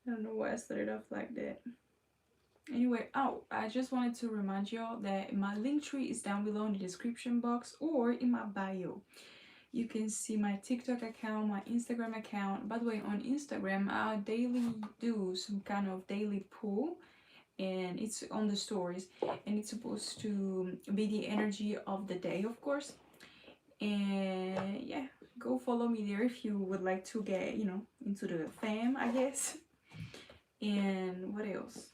I don't know why I started off like that. Anyway, oh, I just wanted to remind y'all that my link tree is down below in the description box or in my bio. You can see my TikTok account, my Instagram account. By the way, on Instagram, I daily do some kind of daily poll, and it's on the stories, and it's supposed to be the energy of the day, of course. And yeah, go follow me there if you would like to get, you know, into the fam, I guess. And what else?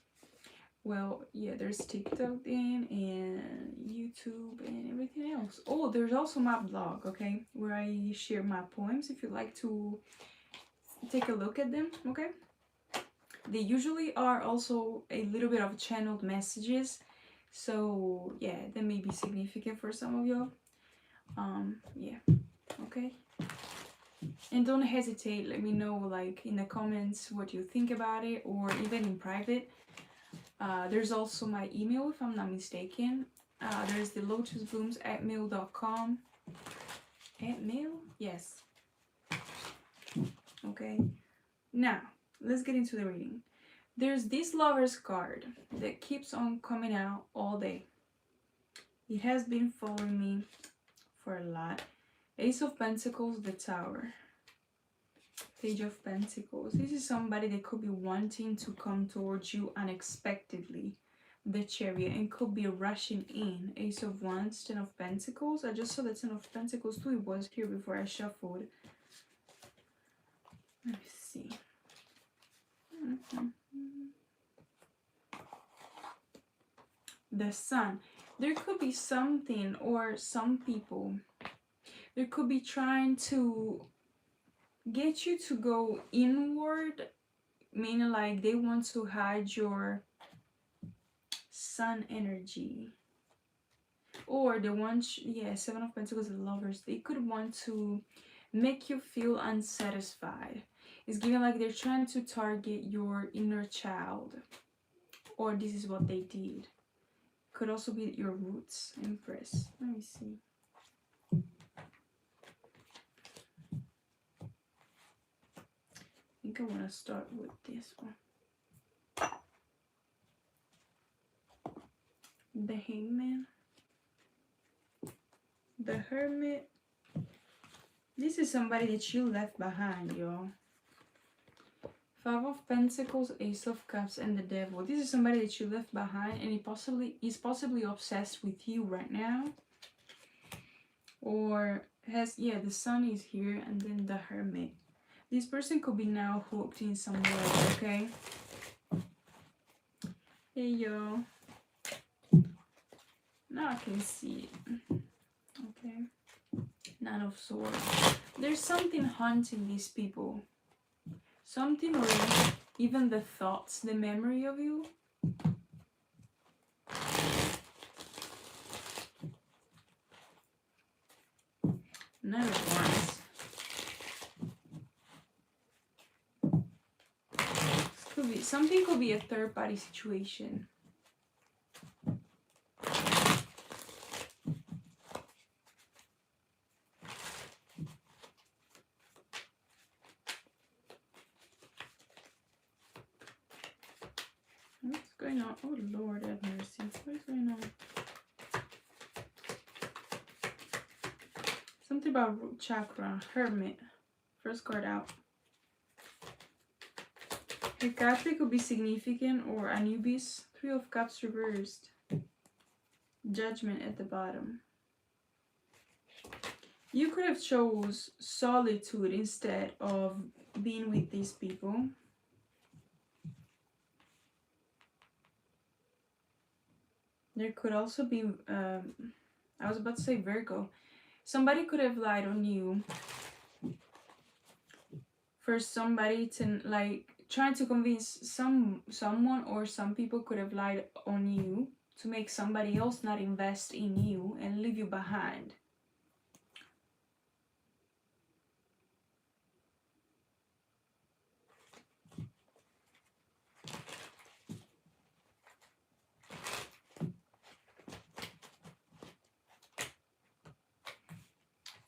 Well, yeah, there's TikTok then, and YouTube, and everything else. Oh, there's also my blog, okay, where I share my poems if you'd like to take a look at them, okay? They usually are also a little bit of channeled messages, so yeah, that may be significant for some of y'all. Yeah, okay. And don't hesitate, let me know, like, in the comments what you think about it, or even in private. There's also my email, if I'm not mistaken. There's the lotusblooms@mail.com. At mail? Yes. Okay. Now, let's get into the reading. There's this Lover's card that keeps on coming out all day. It has been following me for a lot. Ace of Pentacles, the Tower. Page of Pentacles. This is somebody that could be wanting to come towards you unexpectedly. The Chariot, and could be rushing in. Ace of Wands, Ten of Pentacles. I just saw the Ten of Pentacles too. It was here before I shuffled. Let me see. The Sun. There could be something, or some people, there could be trying to get you to go inward, meaning like they want to hide your Sun energy, or they want, yeah, Seven of Pentacles, the Lovers, they could want to make you feel unsatisfied. It's given like they're trying to target your inner child, or this is what they did. Could also be your roots, Empress. Let me see. I think I want to start with this one. The Hangman. The Hermit. This is somebody that you left behind, y'all. Five of Pentacles, Ace of Cups, and the Devil. This is somebody that you left behind, and he is possibly obsessed with you right now. Or has, yeah, the Sun is here, and then the Hermit. This person could be now hooked in some way, okay? Hey, y'all. Now I can see it. Okay. Nine of Swords. There's something haunting these people. Something, or even the thoughts, the memory of you. Nine of Wands. This could be, something could be a third party situation. What's going on? Oh Lord have mercy. What is going on? Something about root chakra. Hermit. First card out. Hecate could be significant, or Anubis. Three of Cups reversed. Judgment at the bottom. You could have chose solitude instead of being with these people. There could also be, I was about to say Virgo. Somebody could have lied on you for somebody to, like, trying to convince someone, or some people could have lied on you to make somebody else not invest in you and leave you behind.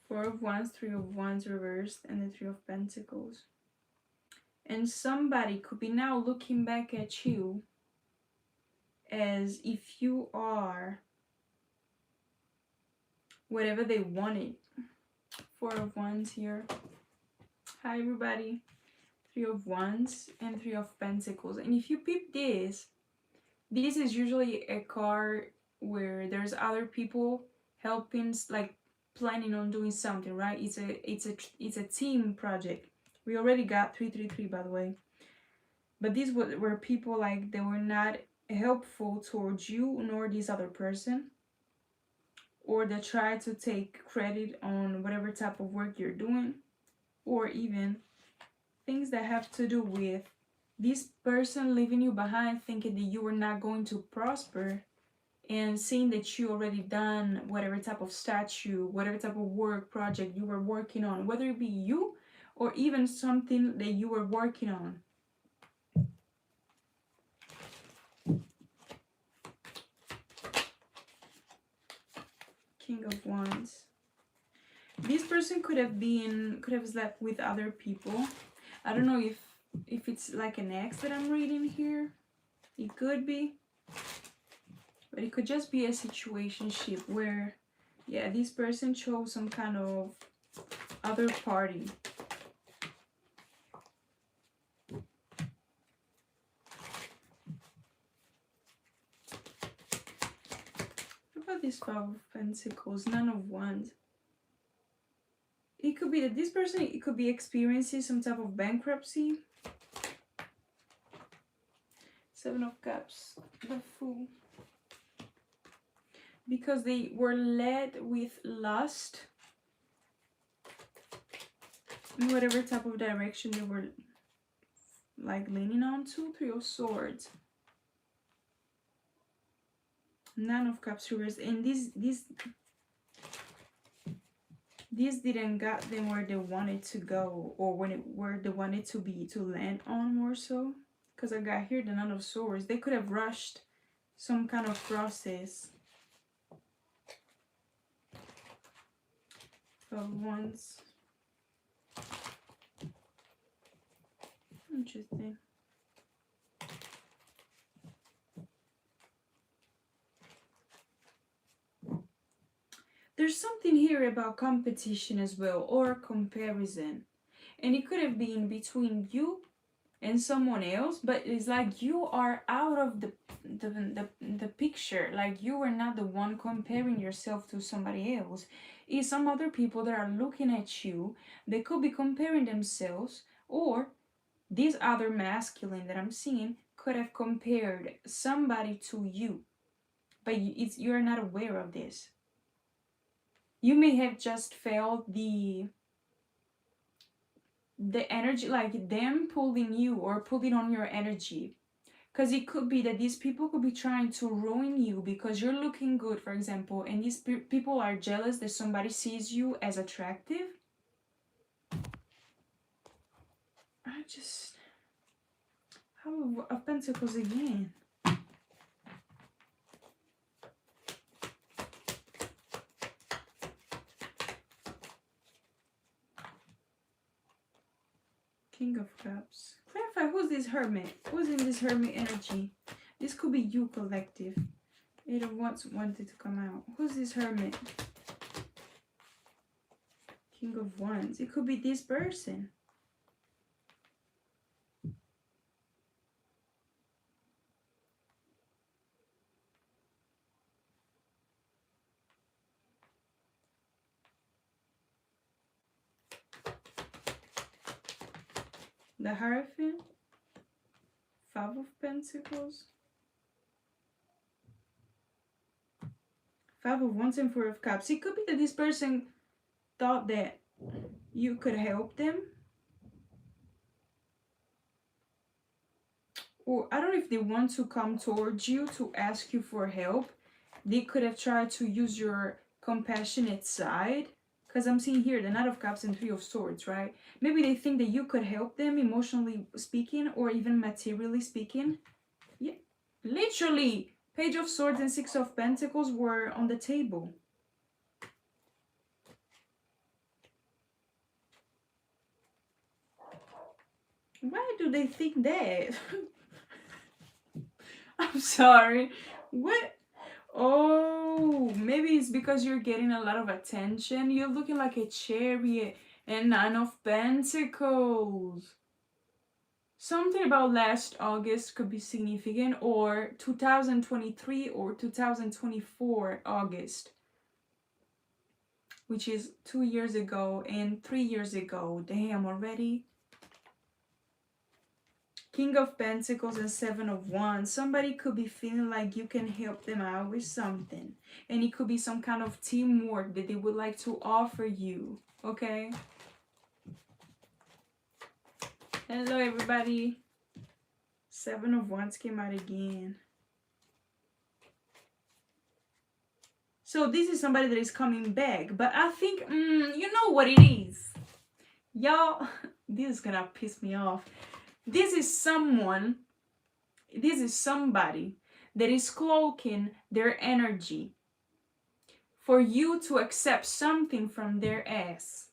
Four of Wands, Three of Wands reversed, and the Three of Pentacles. And somebody could be now looking back at you as if you are whatever they wanted. Four of Wands here. Hi everybody. Three of Wands and Three of Pentacles. And if you peep this is usually a card where there's other people helping, like planning on doing something, right? It's a team project. We already got 333, by the way. But these were people, like, they were not helpful towards you nor this other person, or they try to take credit on whatever type of work you're doing, or even things that have to do with this person leaving you behind, thinking that you were not going to prosper, and seeing that you already done whatever type of statue, whatever type of work project you were working on, whether it be you or even something that you were working on. King of Wands. This person could have slept with other people. I don't know if it's like an ex that I'm reading here. It could be. But it could just be a situationship where, yeah, this person chose some kind of other party. What about this Five of Pentacles? Nine of Wands. It could be that this person, it could be experiencing some type of bankruptcy. Seven of Cups. The Fool. Because they were led with lust in whatever type of direction they were, like, leaning on to. Three of Swords. Nine of Cups reversed. And this didn't get them where they wanted to go, or where they wanted to be, to land on, more so. Because I got here the Nine of Swords. They could have rushed some kind of process. Of Wands. Interesting. There's something here about competition as well, or comparison. And it could have been between you and someone else, but it's like you are out of the picture. Like, you are not the one comparing yourself to somebody else. It's some other people that are looking at you. They could be comparing themselves, or this other masculine that I'm seeing could have compared somebody to you, but you're not aware of this. You may have just felt the energy, like them pulling you or pulling on your energy. Because it could be that these people could be trying to ruin you because you're looking good, for example, and these people are jealous that somebody sees you as attractive. How of Pentacles again? King of Cups. Clarify, who's this Hermit? Who's in this Hermit energy? This could be you, collective. Eight of Wands wanted to come out. Who's this Hermit? King of Wands. It could be this person. The Hierophant. Five of Pentacles. Five of Wands and Four of Cups. It could be that this person thought that you could help them. Or I don't know if they want to come towards you to ask you for help. They could have tried to use your compassionate side. Because I'm seeing here the Knight of Cups and Three of Swords, right? Maybe they think that you could help them emotionally speaking, or even materially speaking. Yeah, literally. Page of Swords and Six of Pentacles were on the table. Why do they think that? I'm sorry. What? Oh, maybe it's because you're getting a lot of attention. You're looking like a chariot and 9 of Pentacles. Something about last August could be significant, or 2023 or 2024 August, which is 2 years ago and 3 years ago. Damn, already. King of Pentacles and 7 of Wands. Somebody could be feeling like you can help them out with something. And it could be some kind of teamwork that they would like to offer you. Okay? Hello, everybody. 7 of Wands came out again. So this is somebody that is coming back. But I think, you know what it is. Y'all, this is gonna piss me off. This is somebody that is cloaking their energy for you to accept something from their ass.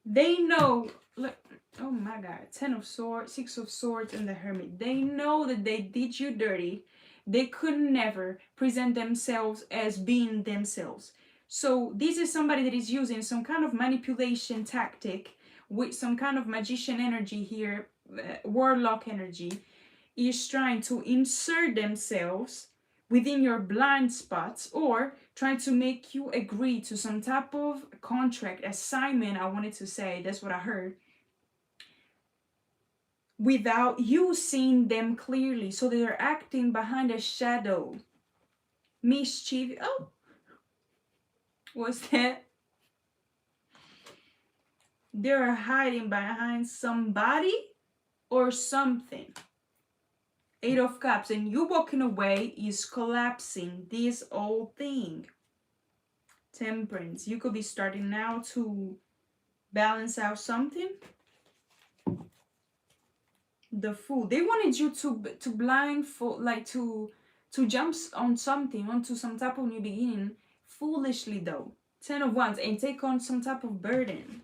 They know, look, oh my God, 10 of Swords, 6 of Swords, and the Hermit. They know that they did you dirty. They could never present themselves as being themselves. So this is somebody that is using some kind of manipulation tactic with some kind of magician energy here, warlock energy, is trying to insert themselves within your blind spots, or trying to make you agree to some type of contract, assignment, I wanted to say, that's what I heard, without you seeing them clearly. So they're acting behind a shadow. Mischief. Oh, what's that? They're hiding behind somebody or something. 8 of Cups, and you walking away is collapsing this whole thing. Temperance. You could be starting now to balance out something. The Fool. They wanted you to blindfold, like to jump on something, onto some type of new beginning, foolishly though. 10 of Wands, and take on some type of burden.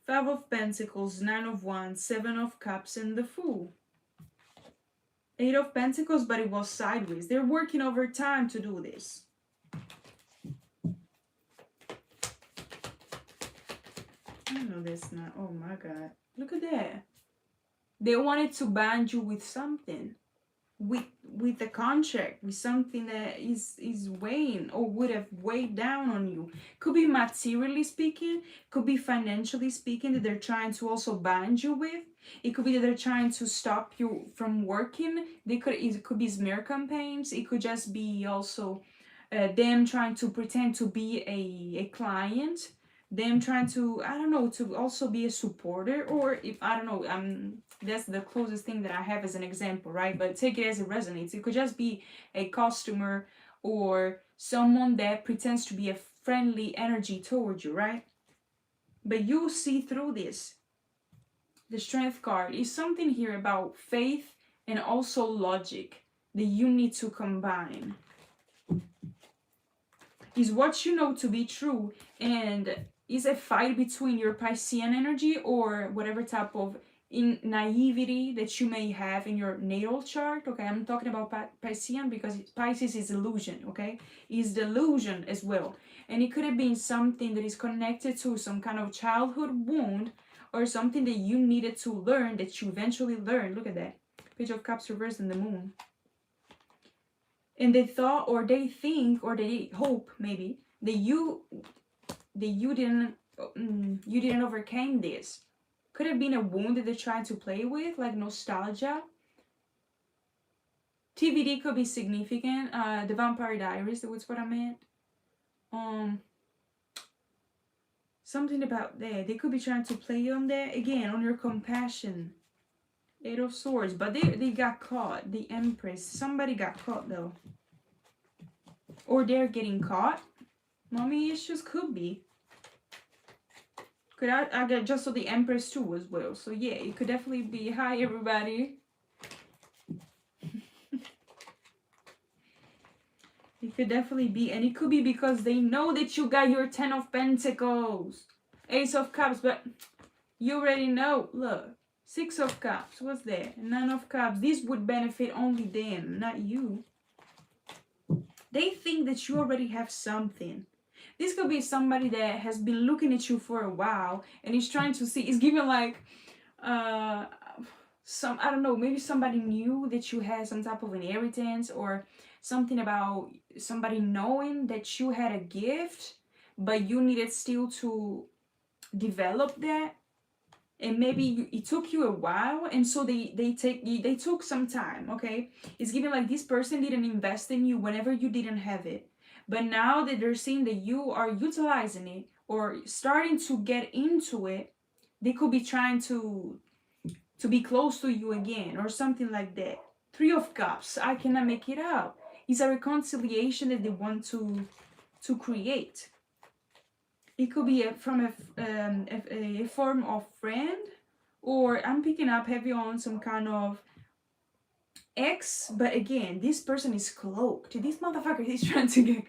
5 of Pentacles, 9 of Wands, 7 of Cups, and the Fool. 8 of Pentacles, but it was sideways. They're working overtime to do this. I know that's not. Oh my God. Look at that. They wanted to bind you with something. With a contract, with something that is weighing or would have weighed down on you. Could be materially speaking, could be financially speaking, that they're trying to also bind you with. It could be that they're trying to stop you from working. It could be smear campaigns. It could just be also them trying to pretend to be a client. Them trying to, I don't know, to also be a supporter, or if, I don't know, that's the closest thing that I have as an example, right? But take it as it resonates. It could just be a customer or someone that pretends to be a friendly energy towards you, right? But you see through this. The Strength card is something here about faith and also logic that you need to combine. Is what you know to be true, and is a fight between your Piscean energy or whatever type of naivety that you may have in your natal chart. Okay, I'm talking about Piscean because Pisces is illusion, okay? Is delusion as well. And it could have been something that is connected to some kind of childhood wound, or something that you needed to learn that you eventually learned. Look at that. Page of Cups reversed in the Moon. And they thought, or they think, or they hope maybe that you didn't overcome this. Could have been a wound that they're trying to play with, like nostalgia. TVD could be significant. The Vampire Diaries, that's what I meant. Something about that. They could be trying to play on that again, on your compassion. 8 of Swords, but they got caught. The Empress. Somebody got caught though. Or they're getting caught. Mommy issues could be. Could I get just so the Empress too as well. So yeah, it could definitely be. Hi everybody. It could definitely be, and it could be because they know that you got your 10 of Pentacles. Ace of Cups, but you already know. Look, Six of Cups. What's there? Nine of Cups. This would benefit only them, not you. They think that you already have something. This could be somebody that has been looking at you for a while and is trying to see. It's giving like some, I don't know, maybe somebody knew that you had some type of inheritance, or something about somebody knowing that you had a gift, but you needed still to develop that, and maybe it took you a while, and so they took some time. Okay, it's giving like this person didn't invest in you whenever you didn't have it, but now that they're seeing that you are utilizing it or starting to get into it, they could be trying to be close to you again or something like that. Three of Cups, I cannot make it up. It's a reconciliation that they want to create. It could be from a form of friend, or I'm picking up heavy on some kind of ex, but again, this person is cloaked. This motherfucker is trying to get,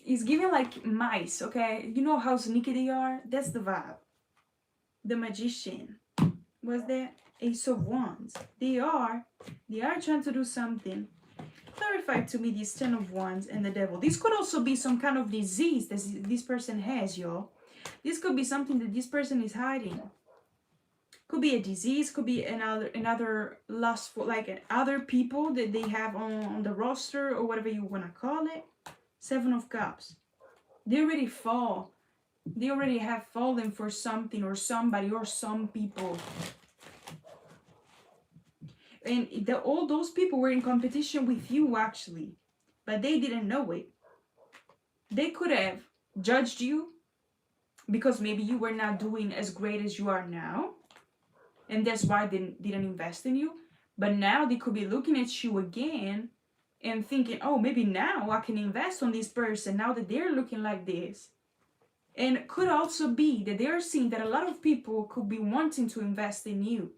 he's giving like mice, okay? You know how sneaky they are? That's the vibe. The Magician. Was that? Ace of Wands. They are trying to do something. Clarify to me this Ten of Wands and the Devil. This could also be some kind of disease that this person has, y'all. This could be something that this person is hiding. Could be a disease, could be another lustful, like other people that they have on the roster or whatever you want to call it. Seven of Cups. They already fall. They already have fallen for something or somebody or some people. And all those people were in competition with you, actually. But they didn't know it. They could have judged you because maybe you were not doing as great as you are now. And that's why they didn't invest in you. But now they could be looking at you again and thinking, oh, maybe now I can invest on this person now that they're looking like this. And it could also be that they're seeing that a lot of people could be wanting to invest in you.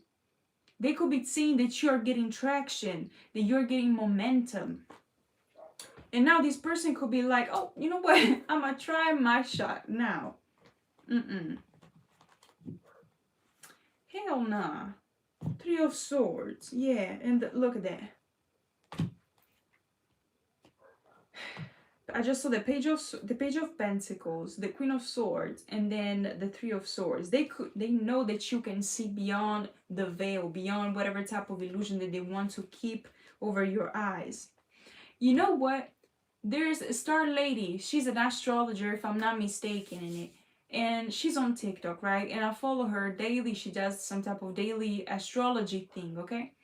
They could be seeing that you're getting traction, that you're getting momentum. And now this person could be like, oh, you know what? I'm going to try my shot now. Hell nah. Three of Swords. Yeah, and look at that. I just saw the Page of Pentacles, the Queen of Swords, and then the Three of Swords. They know that you can see beyond the veil, beyond whatever type of illusion that they want to keep over your eyes. You know what? There's a Star Lady. She's an astrologer, if I'm not mistaken, in it. And she's on TikTok, right? And I follow her daily. She does some type of daily astrology thing, okay?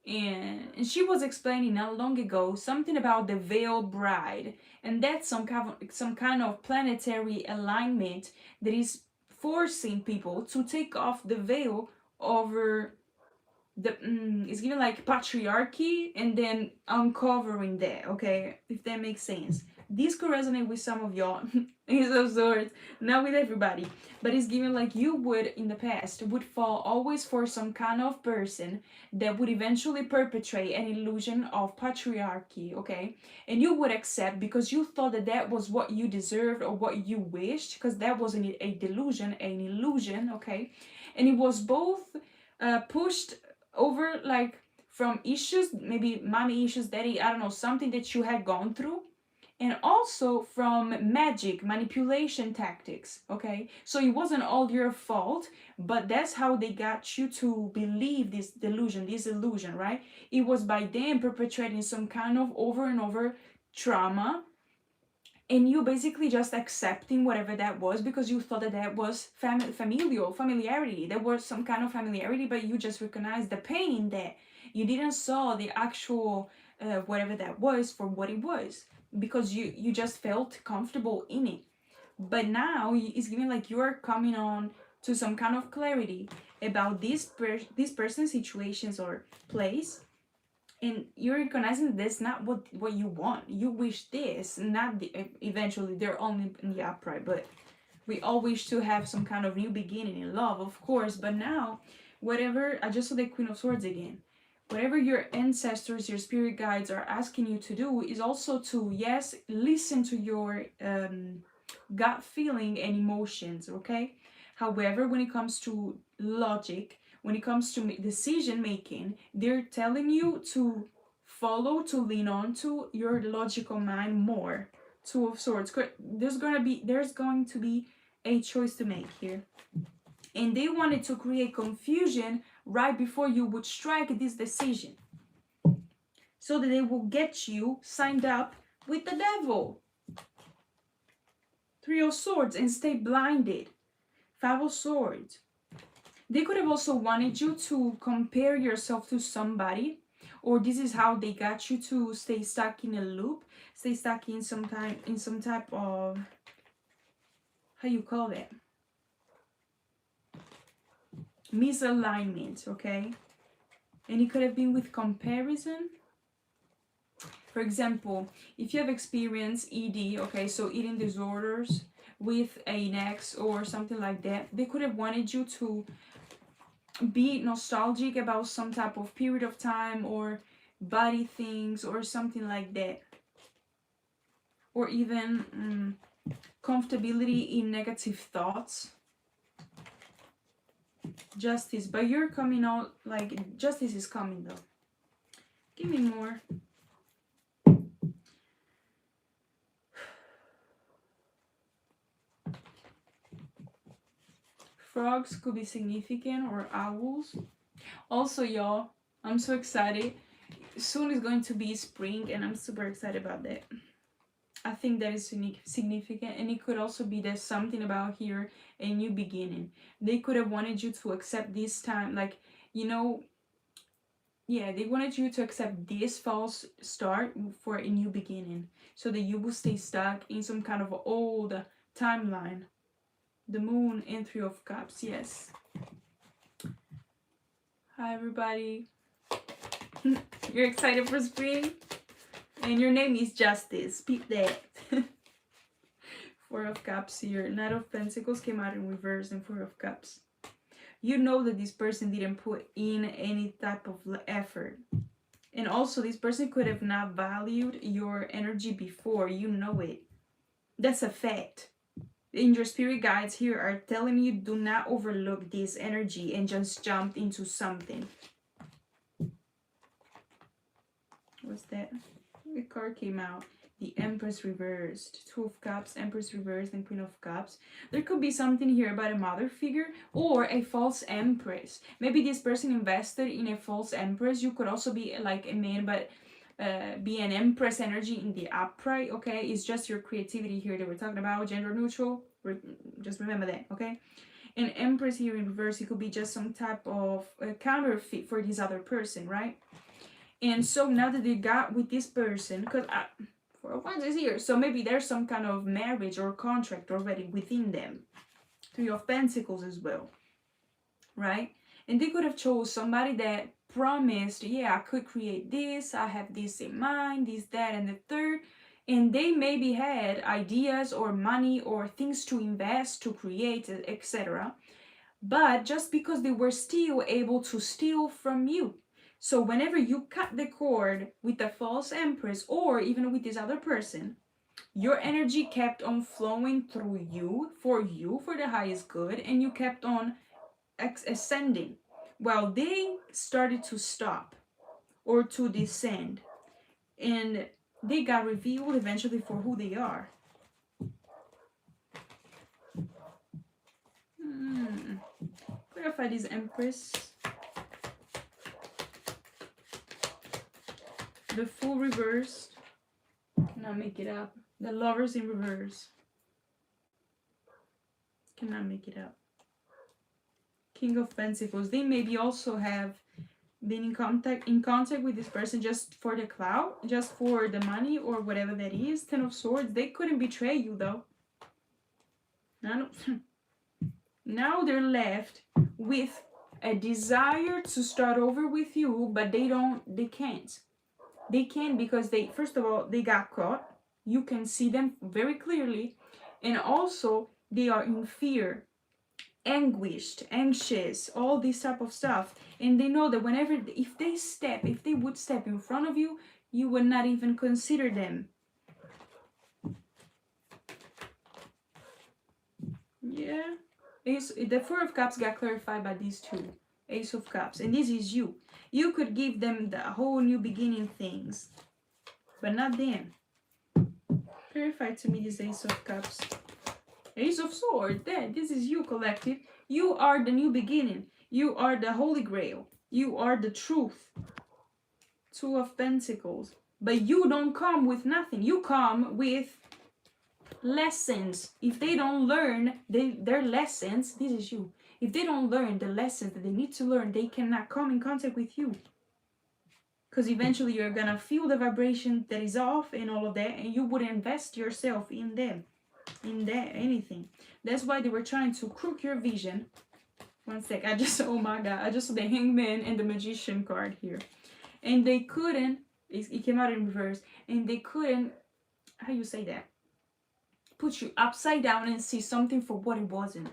And she was explaining not long ago something about the veiled bride, and that's some kind of planetary alignment that is forcing people to take off the veil over the it's giving like patriarchy, and then uncovering that, okay, if that makes sense. This could resonate with some of y'all. Ace of Swords, not with everybody, but it's giving like you would in the past would fall always for some kind of person that would eventually perpetrate an illusion of patriarchy, okay? And you would accept because you thought that that was what you deserved or what you wished, because that wasn't a delusion, an illusion, okay? And it was both pushed over like from issues, maybe mommy issues, daddy, I don't know, something that you had gone through, and also from magic manipulation tactics, okay? So it wasn't all your fault, but that's how they got you to believe this delusion, this illusion, right? It was by them perpetrating some kind of over and over trauma, and you basically just accepting whatever that was because you thought that that was familiarity. There was some kind of familiarity, but you just recognized the pain in that. You didn't saw the actual whatever that was for what it was, because you just felt comfortable in it. But now it's giving like you're coming on to some kind of clarity about this person's situations or place, and you're recognizing this not what you want. You wish this, not eventually they're only in the upright, but we all wish to have some kind of new beginning in love, of course. But now whatever, I just saw the Queen of Swords again, whatever your ancestors, your spirit guides are asking you to do is also to, yes, listen to your gut feeling and emotions, okay? However, when it comes to logic, when it comes to decision making, they're telling you to follow, to lean on to your logical mind more. Two of Swords. There's going to be a choice to make here. And they wanted to create confusion right before you would strike this decision, so that they will get you signed up with the devil. Three of Swords and stay blinded. Five of Swords. They could have also wanted you to compare yourself to somebody, or this is how they got you to stay stuck in a loop, stay stuck in some type of, how you call that, misalignment, okay? And it could have been with comparison. For example, if you have experienced ED, okay, so eating disorders with an ex or something like that, they could have wanted you to be nostalgic about some type of period of time or body things or something like that. Or even comfortability in negative thoughts. Justice, but you're coming out, like, justice is coming though. Give me more. Frogs could be significant, or owls. Also, y'all, I'm so excited. Soon is going to be spring, and I'm super excited about that. I think that is significant, and it could also be there's something about here, a new beginning. They could have wanted you to accept this time, like, you know, yeah, they wanted you to accept this false start for a new beginning, so that you will stay stuck in some kind of old timeline. The Moon and Three of Cups, yes. Hi, everybody. You're excited for spring? And your name is Justice. Peep that. Four of Cups here. Knight of Pentacles came out in reverse, and Four of Cups. You know that this person didn't put in any type of effort. And also, this person could have not valued your energy before. You know it. That's a fact. And your spirit guides here are telling you, do not overlook this energy and just jump into something. What's that? The card came out. The Empress reversed. Two of Cups, Empress reversed, and Queen of Cups. There could be something here about a mother figure or a false Empress. Maybe this person invested in a false Empress. You could also be like a man, but be an Empress energy in the upright, okay? It's just your creativity here that we're talking about, gender neutral. Just remember that, okay? And Empress here in reverse, it could be just some type of counterfeit for this other person, right? And so now that they got with this person, because for once is here, so maybe there's some kind of marriage or contract already within them. Three of Pentacles as well, right? And they could have chose somebody that promised, yeah, I could create this, I have this in mind, this, that, and the third. And they maybe had ideas or money or things to invest, to create, etc. But just because they were still able to steal from you. So whenever you cut the cord with the false Empress or even with this other person, your energy kept on flowing through you, for the highest good, and you kept on ascending. Well, they started to stop or to descend, and they got revealed eventually for who they are. Clarify this Empress. The Fool reversed. Cannot make it up. The Lovers in reverse. Cannot make it up. King of Pentacles. They maybe also have been in contact with this person just for the clout, just for the money or whatever that is. Ten of Swords. They couldn't betray you though. Now they're left with a desire to start over with you, but they can't. They can't because first of all, they got caught. You can see them very clearly. And also, they are in fear, anguished, anxious, all this type of stuff. And they know that if they would step in front of you, you would not even consider them. Yeah. The Four of Cups got clarified by these two. Ace of Cups. And this is you. You could give them the whole new beginning things. But not them. Clarify to me this Ace of Cups. Ace of Swords. There. This is you, collective. You are the new beginning. You are the Holy Grail. You are the truth. Two of Pentacles. But you don't come with nothing. You come with lessons. If they don't learn their lessons, this is you. If they don't learn the lessons that they need to learn, they cannot come in contact with you. Because eventually you're gonna feel the vibration that is off and all of that, and you would invest yourself in them, in that anything. That's why they were trying to crook your vision. One sec, oh my god, I just saw the Hangman and the Magician card here. And they couldn't, it came out in reverse, and they couldn't, how you say that? Put you upside down and see something for what it wasn't.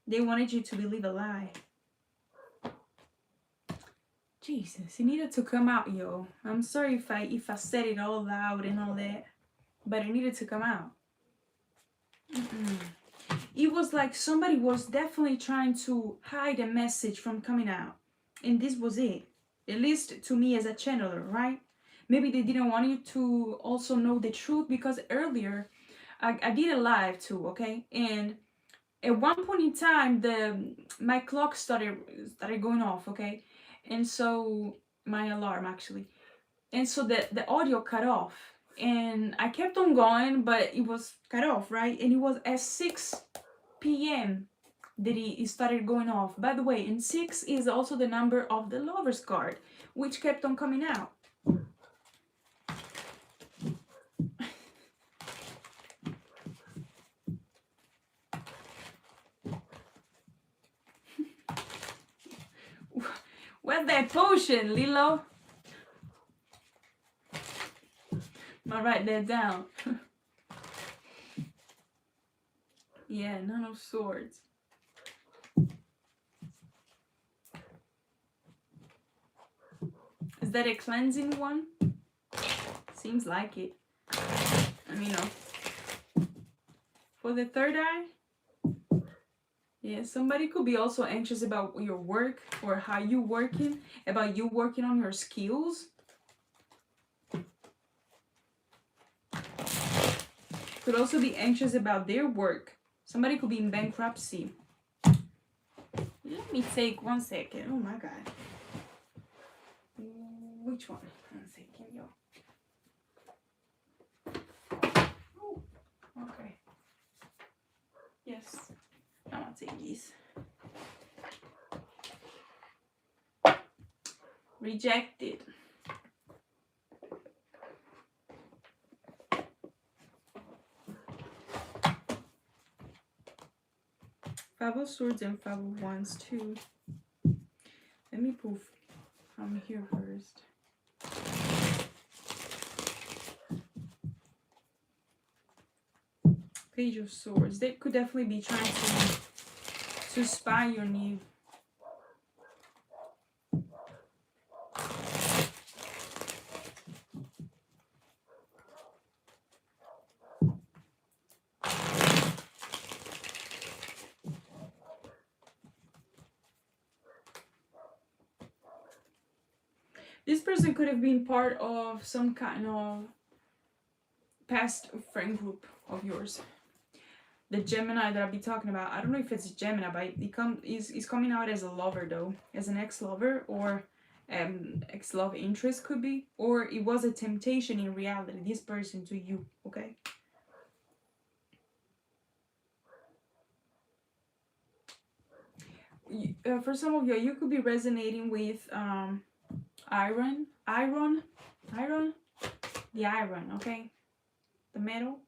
They wanted you to believe a lie. Jesus, it needed to come out, yo. I'm sorry if I said it all loud and all that, but it needed to come out. It was like somebody was definitely trying to hide a message from coming out, and this was it. At least to me as a channeler, right? Maybe they didn't want you to also know the truth, because earlier I did a live too, okay? And at one point in time, my clock started going off, okay? And so my alarm actually, and so the audio cut off, and I kept on going, but it was cut off, right? And it was at 6 p.m. that it started going off. By the way, and 6 is also the number of the Lover's card, which kept on coming out. Where's that potion, Lilo? I'll write that down. Yeah, Nine of Swords. Is that a cleansing one? Seems like it. Let me know. For the third eye? Yeah, somebody could be also anxious about your work or how you working, about you working on your skills. Could also be anxious about their work. Somebody could be in bankruptcy. Let me take 1 second. Oh my god. Which one? 1 second, yo. Oh, okay. Yes. I'm gonna take these. Rejected. Five of Swords and Five of Wands too. Let me pull from here first. Page of Swords. They could definitely be trying to spy your need. This person could have been part of some kind of past friend group of yours. The Gemini that I'll be talking about, I don't know if it's Gemini, but it's coming out as a lover though, as an ex-lover or ex-love interest could be, or it was a temptation in reality, this person to you, okay? For some of you could be resonating with iron, the iron, okay? The metal.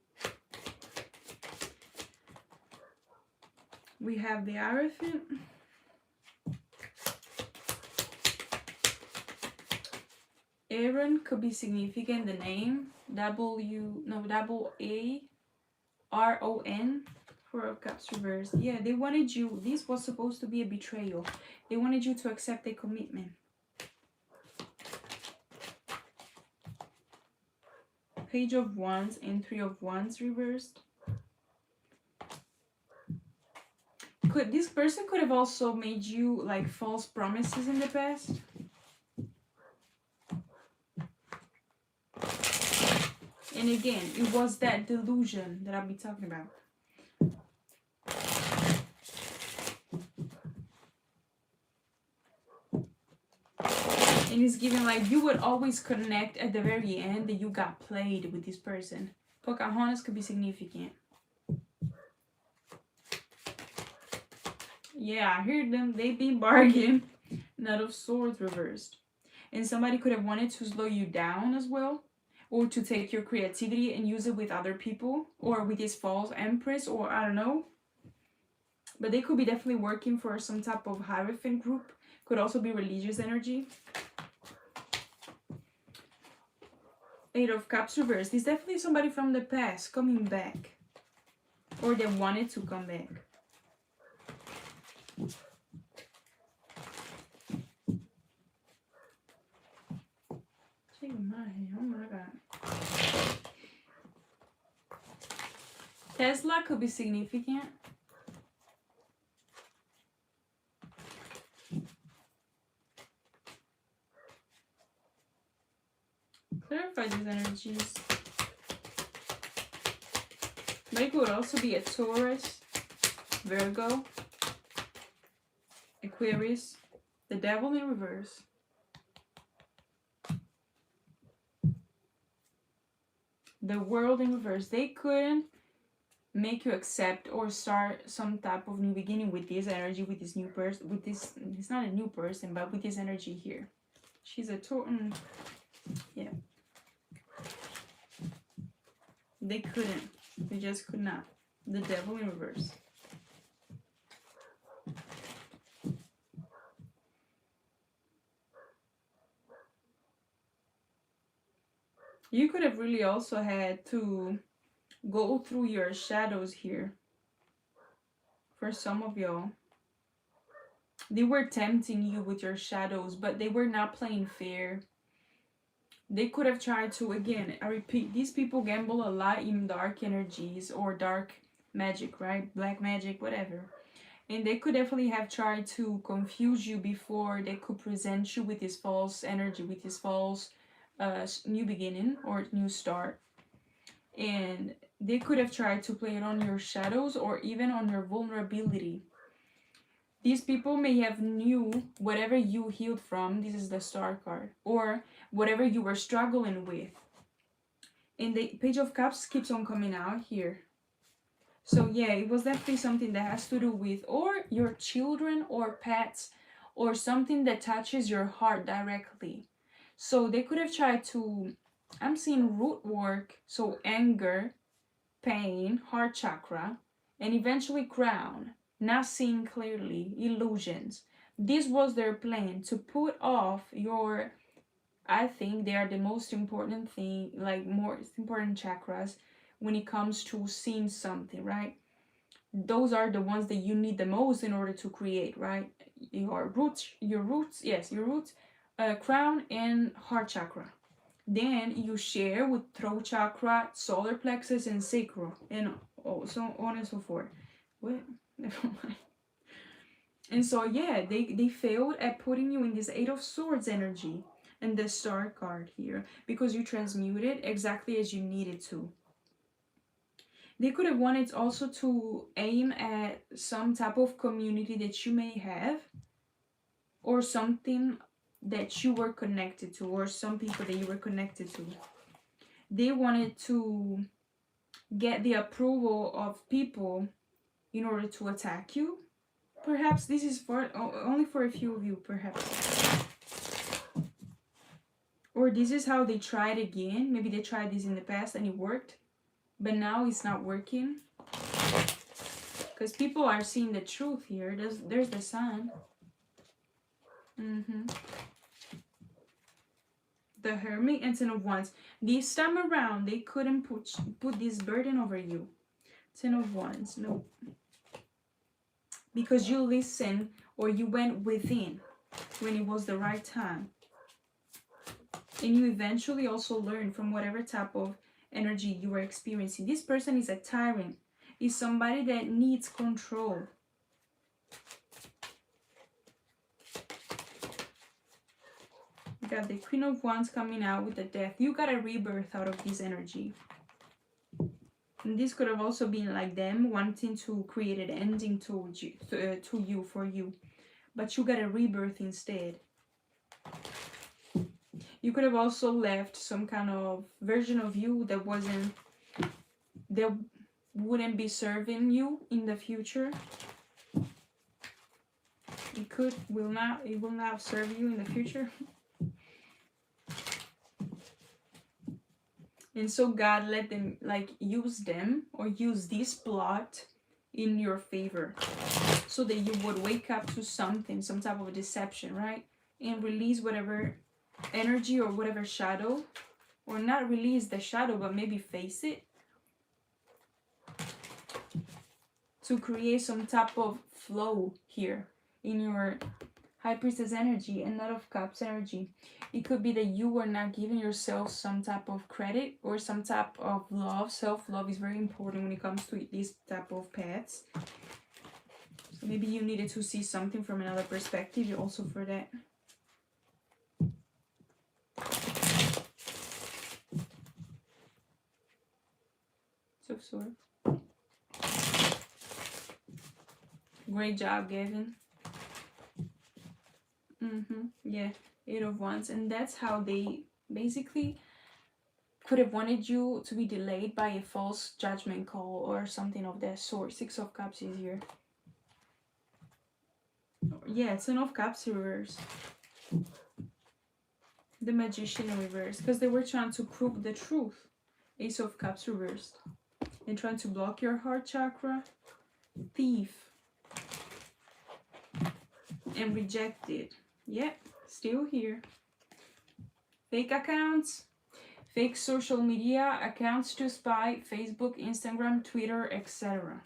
We have the Hierophant. Aaron could be significant, the name. A-R-O-N. Four of Cups reversed. Yeah, they wanted you. This was supposed to be a betrayal. They wanted you to accept a commitment. Page of Wands and Three of Wands reversed. This person could have also made you like false promises in the past. And again, it was that delusion that I'll be talking about. And it's giving like you would always connect at the very end that you got played with this person. Pocahontas could be significant. Yeah, I heard them. They be bargain. Knight of Swords reversed. And somebody could have wanted to slow you down as well. Or to take your creativity and use it with other people. Or with this false empress. Or I don't know. But they could be definitely working for some type of Hierophant group. Could also be religious energy. Eight of Cups reversed. It's definitely somebody from the past coming back. Or they wanted to come back. Oh my god. Tesla could be significant. Clarify these energies. But it could also be a Taurus, Virgo, Aquarius, the Devil in reverse. The World in reverse. They couldn't make you accept or start some type of new beginning with this energy, with this new person, with this, it's not a new person, but with this energy here. She's a Taurus. Yeah. They couldn't. They just could not. The Devil in reverse. You could have really also had to go through your shadows here. For some of y'all. They were tempting you with your shadows, but they were not playing fair. They could have tried to, again, I repeat, these people gamble a lot in dark energies or dark magic, right? Black magic, whatever. And they could definitely have tried to confuse you before they could present you with this false energy, with this false new beginning or new start. And they could have tried to play it on your shadows or even on your vulnerability. These people may have knew whatever you healed from, this is the Star card, or whatever you were struggling with. And the Page of Cups keeps on coming out here. So yeah, it was definitely something that has to do with or your children or pets or something that touches your heart directly. So they could have tried to, I'm seeing root work, so anger, pain, heart chakra, and eventually crown. Not seeing clearly, illusions. This was their plan, to put off your, I think they are the most important thing, like more important chakras when it comes to seeing something, right? Those are the ones that you need the most in order to create, right? Your roots, crown and heart chakra. Then you share with throat chakra, solar plexus, and sacral, and so on and so forth. What? Never mind. And so yeah, they failed at putting you in this Eight of Swords energy and the Star card here because you transmuted exactly as you needed to. They could have wanted also to aim at some type of community that you may have or something that you were connected to or some people that you were connected to. They wanted to get the approval of people in order to attack you. Perhaps this is for only for a few of you, perhaps. Or this is how they tried again. Maybe they tried this in the past and it worked. But now it's not working. Because people are seeing the truth here. There's the Sun. The Hermit and Ten of Wands. This time around, they couldn't put this burden over you. Ten of Wands. No. Because you listened or you went within when it was the right time. And you eventually also learned from whatever type of energy you were experiencing. This person is a tyrant. Is somebody that needs control. got the Queen of Wands coming out with the Death. You got a rebirth out of this energy. And this could have also been like them wanting to create an ending towards you, for you. But you got a rebirth instead. You could have also left some kind of version of you that wouldn't be serving you in the future. It will not serve you in the future. And so God let them, like, use them or use this plot in your favor, so that you would wake up to something, some type of a deception, right? And release whatever energy or whatever shadow, or not release the shadow, but maybe face it, to create some type of flow here in your High Priestess energy and Knight of Cups energy. It could be that you were not giving yourself some type of credit or some type of love. Self-love is very important when it comes to these type of paths. So maybe you needed to see something from another perspective also for that. So Swords. Great job, Gavin. Yeah, 8 of Wands. And that's how they basically could have wanted you to be delayed by a false judgment call or something of that sort. 6 of Cups is here. Yeah, 10 of Cups reverse. The Magician in reverse. Because they were trying to prove the truth. Ace of Cups reversed. And trying to block your heart chakra. Thief. And rejected. Yep, still here. Fake accounts, fake social media accounts to spy, Facebook, Instagram, Twitter, etc.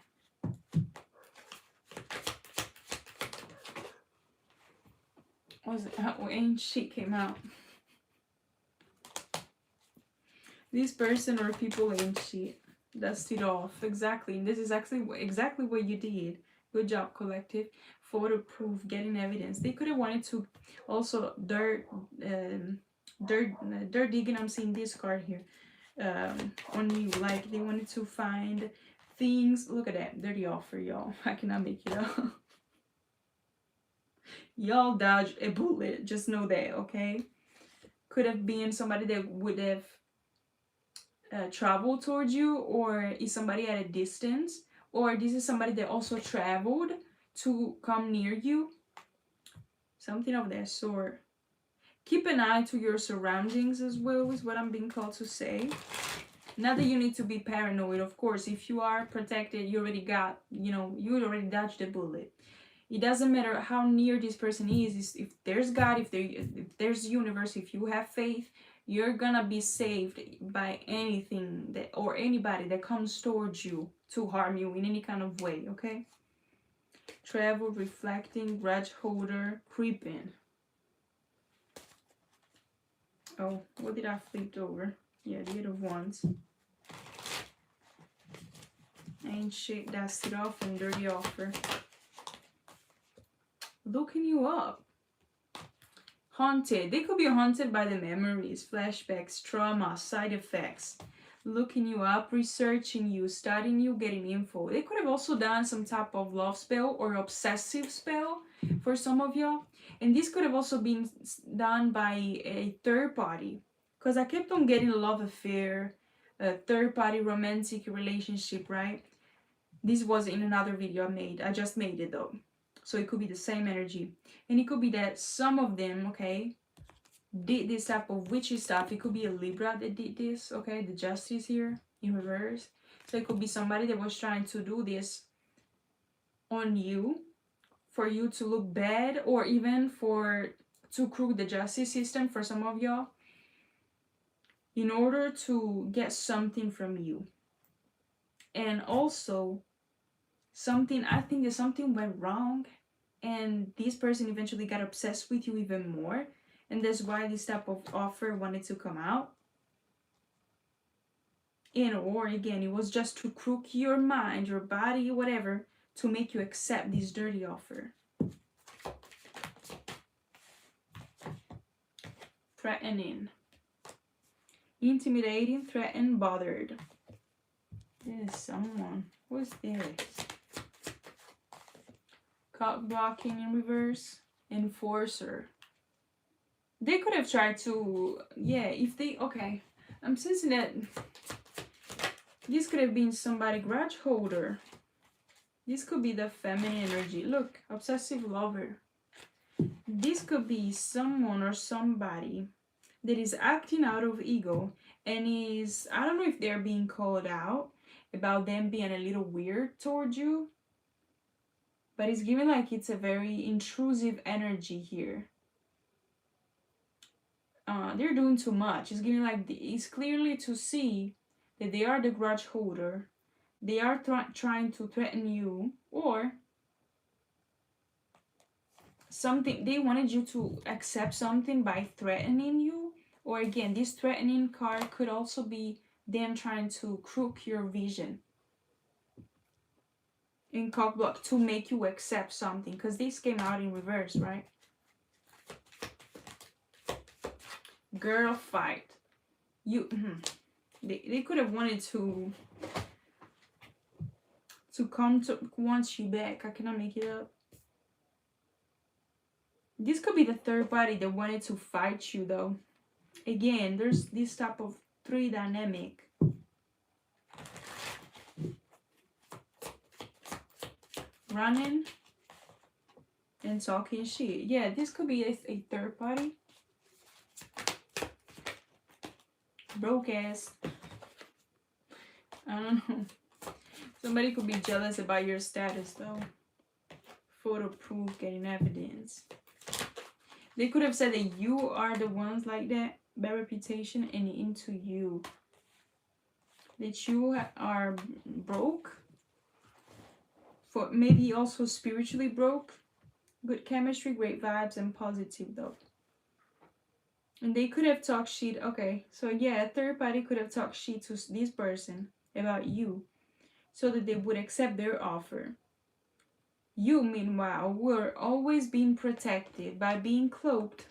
Was it when she came out? This person or people ain't shit. Dust it off. Exactly. This is actually exactly what you did. Good job, collective. Photo proof, getting evidence. They could have wanted to also dirt digging. I'm seeing this card here on you. Like they wanted to find things. Look at that dirty offer, y'all. I cannot make it up. Y'all dodged a bullet. Just know that, okay? Could have been somebody that would have traveled towards you, or is somebody at a distance, or this is somebody that also traveled to come near you. Something of that sort. Keep an eye to your surroundings as well, is what I'm being called to say. Not that you need to be paranoid, of course. If you are protected, you already got, you already dodged a bullet. It doesn't matter how near this person is. If there's God, if there's universe, if you have faith, you're gonna be saved by anything that or anybody that comes towards you to harm you in any kind of way, okay? Travel, reflecting, grudge holder, creeping. Oh, what did I flip over? Yeah, the 8 of Wands. Ain't shit, dust it off, and dirty offer. Looking you up. Haunted. They could be haunted by the memories, flashbacks, trauma, side effects. Looking you up, researching you, studying you, getting info. They could have also done some type of love spell or obsessive spell for some of y'all. And this could have also been done by a third party. Because I kept on getting a love affair, a third party romantic relationship, right? This was in another video I made. I just made it though. So it could be the same energy. And it could be that some of them, okay, did this type of witchy stuff. It could be a Libra that did this, okay? The Justice here in reverse. So it could be somebody that was trying to do this on you for you to look bad, or even to crook the justice system for some of y'all in order to get something from you. And also I think that something went wrong and this person eventually got obsessed with you even more, and that's why this type of offer wanted to come out. And or again, it was just to crook your mind, your body, whatever, to make you accept this dirty offer. threatening. Intimidating, threatened, bothered. There's someone. What's this? Cock blocking in reverse. Enforcer. They could have tried to, yeah, if they, okay. I'm sensing that this could have been somebody grudge holder. This could be the feminine energy. Look, obsessive lover. This could be someone or somebody that is acting out of ego and is, I don't know if they're being called out about them being a little weird towards you, but it's giving like it's a very intrusive energy here. They're doing too much. It's giving like it's clearly to see that they are the grudge holder. They are trying to threaten you, or something, they wanted you to accept something by threatening you. Or again, this threatening card could also be them trying to crook your vision in cock block to make you accept something, because this came out in reverse, right? Girl fight. You they could have wanted to come to want you back. I cannot make it up. This could be the third party that wanted to fight you, though. Again, there's this type of three dynamic. Running and talking shit. Yeah, this could be a third party. Broke ass. I don't know. Somebody could be jealous about your status, though. Photo proof, getting evidence. They could have said that you are the ones like that, bad reputation, and into you. That you are broke. For maybe also spiritually broke. Good chemistry, great vibes, and positive, though. And they could have talked shit. Okay, so yeah, a third party could have talked shit to this person about you so that they would accept their offer. You, meanwhile, were always being protected by being cloaked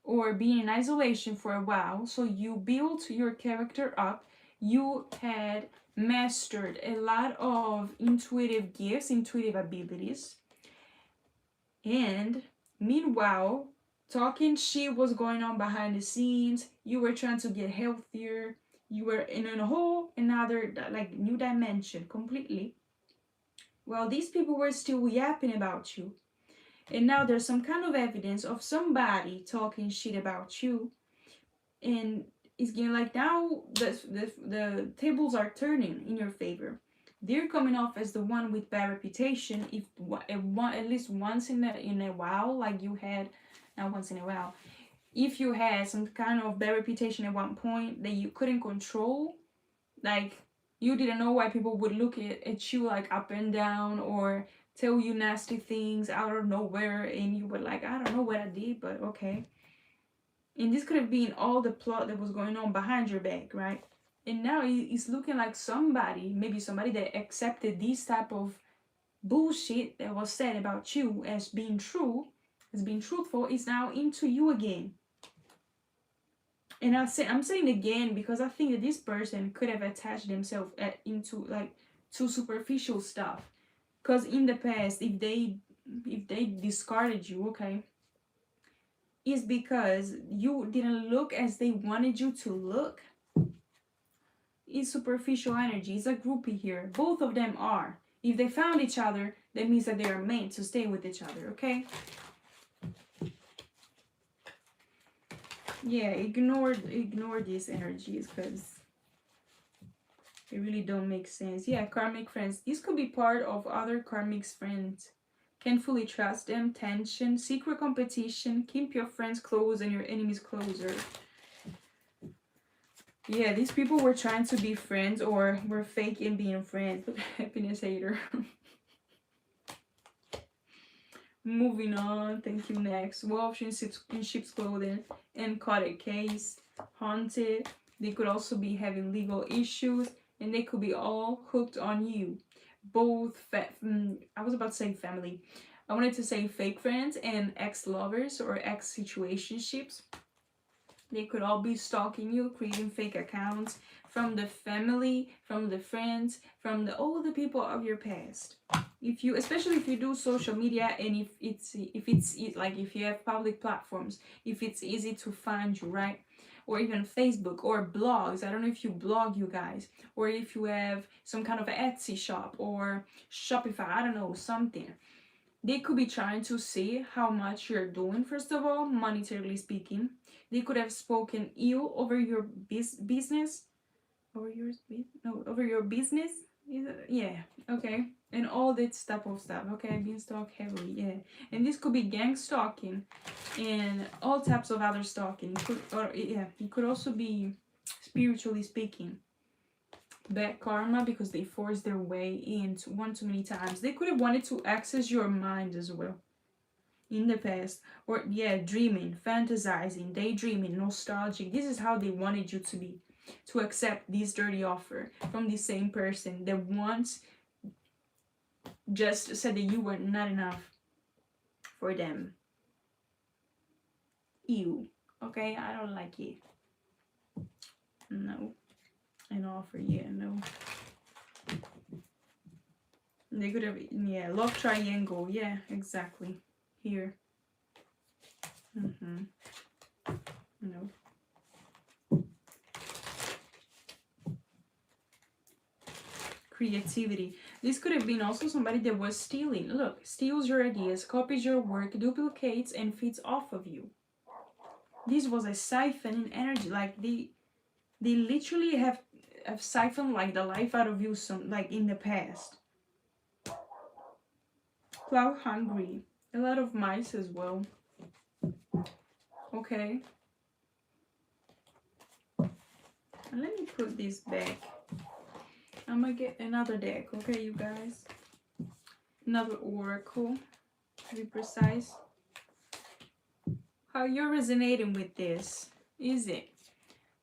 or being in isolation for a while. So you built your character up. You had mastered a lot of intuitive gifts, intuitive abilities. And meanwhile, talking shit was going on behind the scenes. You were trying to get healthier. You were in a whole another like new dimension completely. Well, these people were still yapping about you. And now there's some kind of evidence of somebody talking shit about you. And it's getting like now the tables are turning in your favor. They're coming off as the one with bad reputation. If at least once in a while, like you had, not once in a while, if you had some kind of bad reputation at one point that you couldn't control, like you didn't know why people would look at you like up and down or tell you nasty things out of nowhere, and you were like, I don't know what I did, but okay. And this could have been all the plot that was going on behind your back, right? And now it's looking like somebody, maybe somebody that accepted this type of bullshit that was said about you as being true, as being truthful, is now into you again. And I'm saying again because I think that this person could have attached themselves into like too superficial stuff. Because in the past, if they discarded you, okay, is because you didn't look as they wanted you to look. It's superficial energy. It's a groupie here. Both of them are. If they found each other, that means that they are meant to stay with each other, okay? Yeah, ignore these energies because they really don't make sense. Yeah, karmic friends. This could be part of other karmic friends. Can't fully trust them. Tension, secret competition. Keep your friends close and your enemies closer. Yeah, these people were trying to be friends or were fake in being friends. Happiness hater. Moving on. Thank you. Next. Wolf in sheep's clothing. Encoded case. Haunted. They could also be having legal issues. And they could be all hooked on you. Both, I was about to say family. I wanted to say fake friends and ex-lovers or ex-situationships. They could all be stalking you, creating fake accounts from the family, from the friends, from all the people of your past. If you, especially if you do social media, and if you have public platforms, if it's easy to find you, right? Or even Facebook or blogs. I don't know if you blog, you guys, or if you have some kind of Etsy shop or Shopify, I don't know, something. They could be trying to see how much you're doing, first of all, monetarily speaking. They could have spoken ill over your business. Over your business? Yeah, okay. And all that type of stuff, okay? Being stalked heavily, yeah. And this could be gang stalking and all types of other stalking. It could also be, spiritually speaking, bad karma because they forced their way in one too many times. They could have wanted to access your mind as well in the past, or dreaming, fantasizing, daydreaming, nostalgic. This is how they wanted you to be, to accept this dirty offer from the same person that once just said that you were not enough for them. Ew. Okay, I don't like it. No. An offer, no. They could have, love triangle, exactly. Here. No. Creativity. This could have been also somebody that was stealing. Look, steals your ideas, copies your work, duplicates, and feeds off of you. This was a siphoning energy. Like they literally have siphoned like the life out of you, like in the past. Cloud hungry. A lot of mice as well. Okay. Let me put this back. I'm gonna get another deck, okay, you guys? Another oracle, to be precise. How you're resonating with this, is it?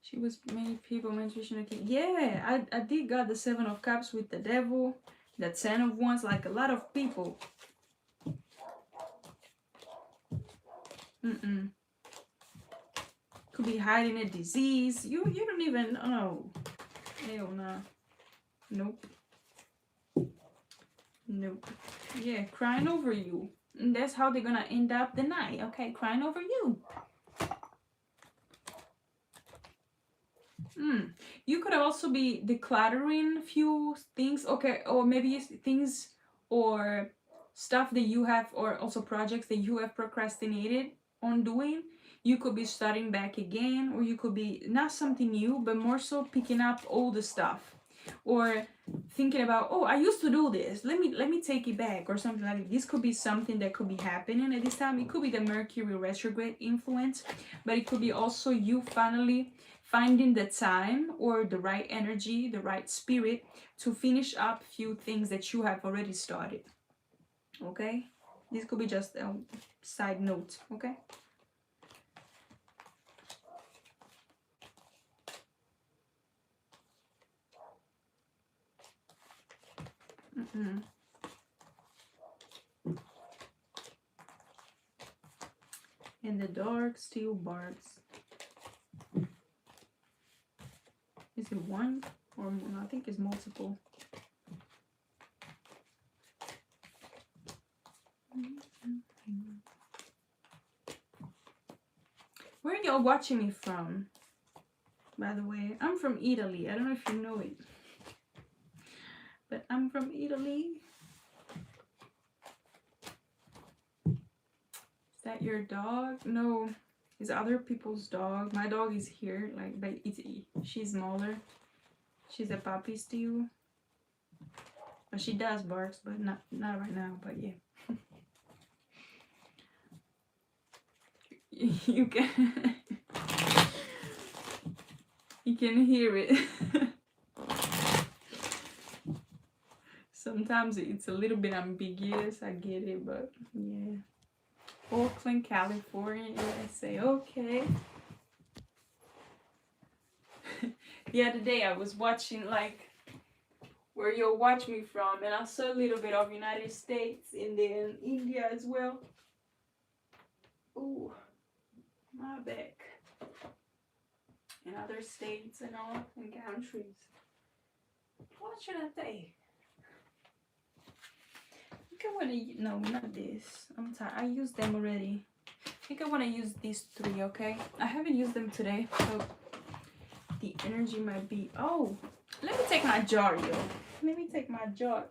She was many people, mention. Yeah, I did got the 7 of Cups with the Devil, the 10 of Wands, like a lot of people. Could be hiding a disease. You don't even know. Hell no. Nope. Yeah, crying over you. And that's how they're gonna end up the night. Okay, crying over you. You could also be decluttering few things. Okay, or maybe things or stuff that you have, or also projects that you have procrastinated on doing. You could be starting back again, or you could be not something new, but more so picking up all the stuff, or thinking about, oh, I used to do this, let me take it back, or something like that. This could be something that could be happening at this time. It could be the Mercury retrograde influence, but it could be also you finally finding the time or the right energy, the right spirit to finish up few things that you have already started. Okay, this could be just a side note. Okay. And the dark steel barks. Is it one or more? I think it's multiple. Where are y'all watching me from? By the way, I'm from Italy. I don't know if you know it, but I'm from Italy. Is that your dog? No, it's other people's dog. My dog is here, like, but she's smaller. She's a puppy still. But she does barks, but not right now. But yeah. You can hear it. Sometimes it's a little bit ambiguous, I get it, but yeah. Oakland, California, USA, okay. The other day I was watching, like, where you'll watch me from, and I saw a little bit of United States and then India as well. Ooh, my back. in other states and all, and countries. What should I say? I think I want to, no, not this. I'm tired. I used them already. I think I want to use these 3, okay? I haven't used them today, so the energy might be, oh, let me take my jar, yo. Let me take my jar.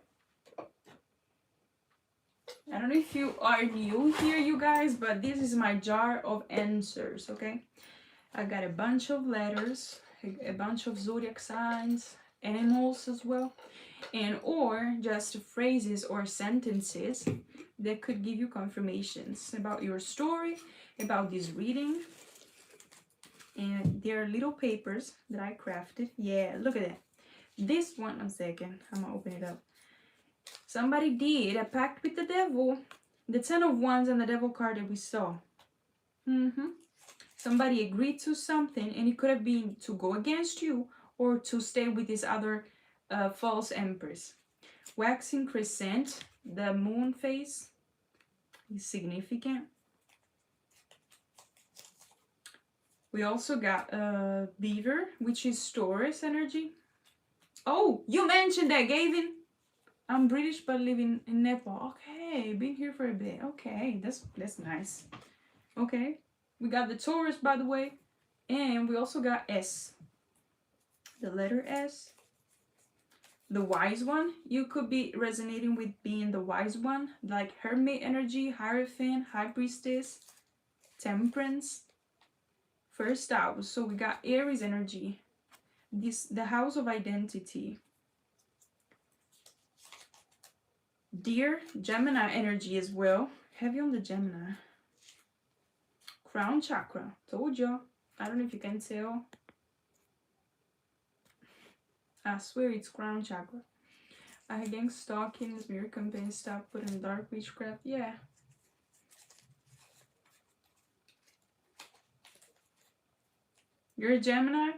I don't know if you are new here, you guys, but this is my jar of answers, okay? I got a bunch of letters, a bunch of zodiac signs, animals as well, and or just phrases or sentences that could give you confirmations about your story, about this reading. And there are little papers that I crafted. Yeah, look at that. This one second, I'm gonna open it up. Somebody did a pact with the devil. The 10 of Wands and the devil card that we saw. Somebody agreed to something, and it could have been to go against you or to stay with this other false empress. Waxing crescent, the moon phase is significant. We also got beaver, which is Taurus energy. Oh, you mentioned that, Gavin. I'm British but living in Nepal. Okay, been here for a bit. Okay, that's nice. Okay, we got the Taurus, by the way, and we also got S. The letter S. The wise one. You could be resonating with being the wise one, like Hermit energy, Hierophant, High Priestess, Temperance. First house. So we got Aries energy. The house of identity. Deer, Gemini energy as well. Heavy on the Gemini. Crown chakra. Told you. I don't know if you can tell. I swear it's crown chakra. Gang stalkings, mirror campaign, stop putting dark witchcraft. Yeah. You're a Gemini.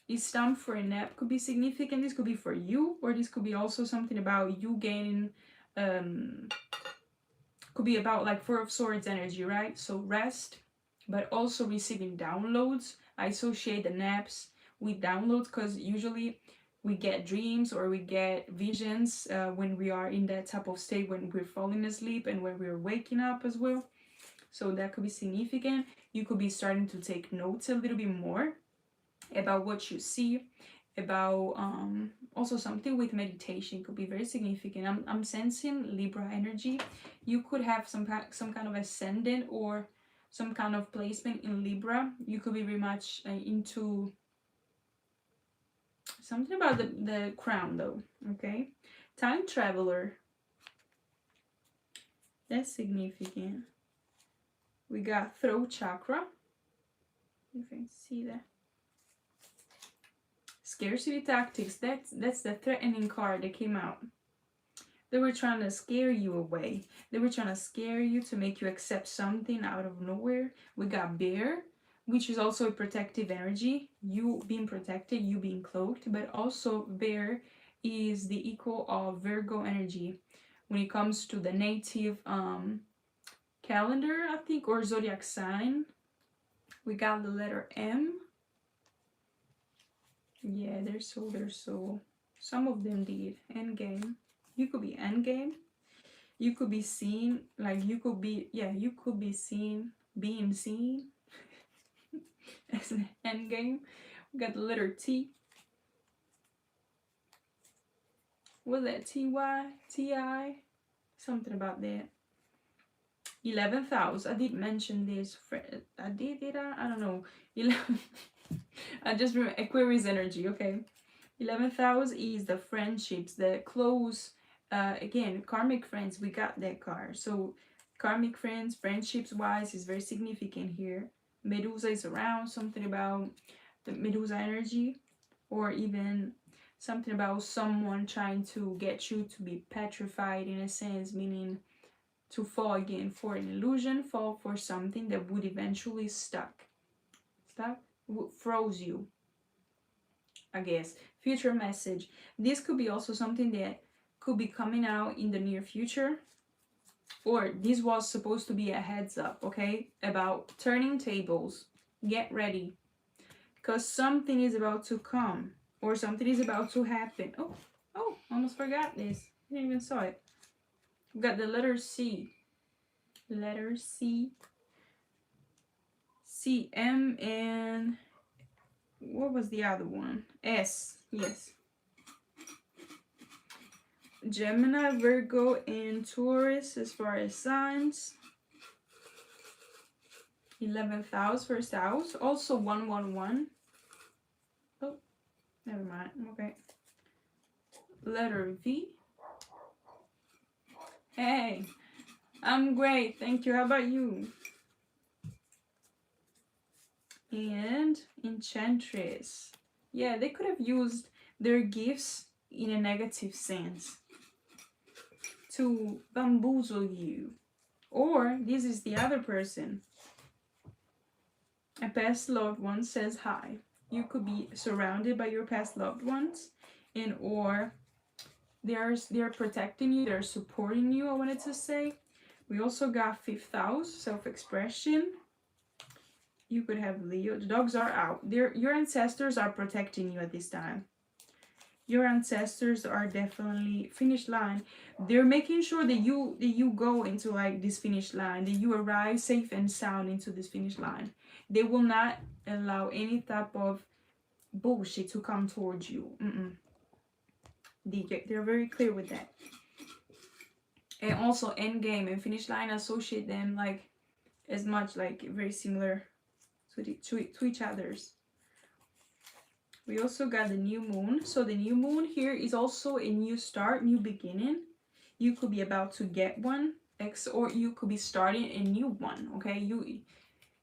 It's time for a nap. Could be significant. This could be for you, or this could be also something about you gaining. Could be about like 4 of Swords energy, right? So rest, but also receiving downloads. I associate the naps with downloads because usually we get dreams or we get visions when we are in that type of state, when we're falling asleep and when we're waking up as well. So that could be significant. You could be starting to take notes a little bit more about what you see, about also something with meditation could be very significant. I'm sensing Libra energy. You could have some kind of ascendant or some kind of placement in Libra. You could be very much into something about the crown though. Okay, time traveler. That's significant. We got throat chakra. You can see that. Scarcity tactics. That's the threatening card that came out. They were trying to scare you away. They were trying to scare you to make you accept something out of nowhere. We got bear, which is also a protective energy. You being protected, you being cloaked, but also bear is the equal of Virgo energy when it comes to the native calendar, I think, or zodiac sign. We got the letter M. Yeah, they're so. Some of them did. Endgame. You could be endgame. You could be seen, like you could be, yeah, you could be seen, being seen as an endgame. We got the letter T. Was that T-Y? T-I? Something about that. 11th house. I did mention this. I don't know. 11. I just remember Aquarius energy. Okay. 11th house is the friendships, the close. Again, karmic friends. We got that card. So karmic friends, friendships wise, is very significant here. Medusa is around. Something about the Medusa energy, or even something about someone trying to get you to be petrified in a sense, meaning to fall again for an illusion, fall for something that would eventually froze you, I guess. Future message. This could be also something that could be coming out in the near future, or this was supposed to be a heads up, okay, about turning tables. Get ready. because something is about to come or something is about to happen. Oh, almost forgot this. I didn't even saw it. We got the letter C. Letter C. C, M, and what was the other one? S. Yes. Gemini, Virgo, and Taurus as far as signs. 11th house, first house. Also 111. Oh, never mind. Okay. Letter V. Hey, I'm great. Thank you. How about you? And Enchantress. Yeah, they could have used their gifts in a negative sense to bamboozle you. Or this is the other person. A past loved one says hi. You could be surrounded by your past loved ones, and or they're protecting you, they're supporting you, I wanted to say. We also got 5th house, self-expression. You could have Leo. The dogs are out. Your ancestors are protecting you at this time. Your ancestors are definitely finish line. They're making sure that you go into like this finish line, that you arrive safe and sound into this finish line. They will not allow any type of bullshit to come towards you. They're very clear with that. And also end game and finish line associate them like as much like very similar to each other's. We also got the new moon. So the new moon here is also a new start, new beginning. You could be about to get one, or you could be starting a new one. Okay, you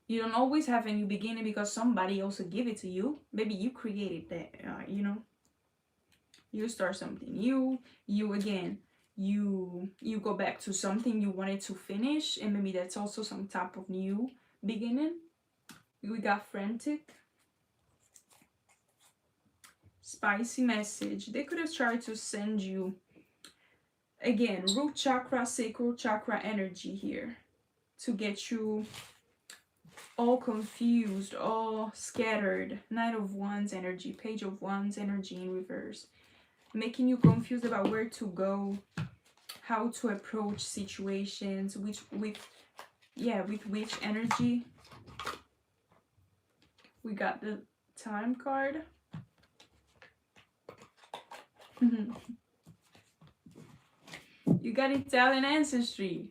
don't always have a new beginning because somebody also give it to you. Maybe you created that. You know, you start something new. You go back to something you wanted to finish, and maybe that's also some type of new beginning. We got frantic. Spicy message. They could have tried to send you, again, root chakra, sacral chakra energy here to get you all confused, all scattered. Knight of Wands energy, Page of Wands energy in reverse, making you confused about where to go, how to approach situations, with which energy. We got the Time card. You got Italian ancestry.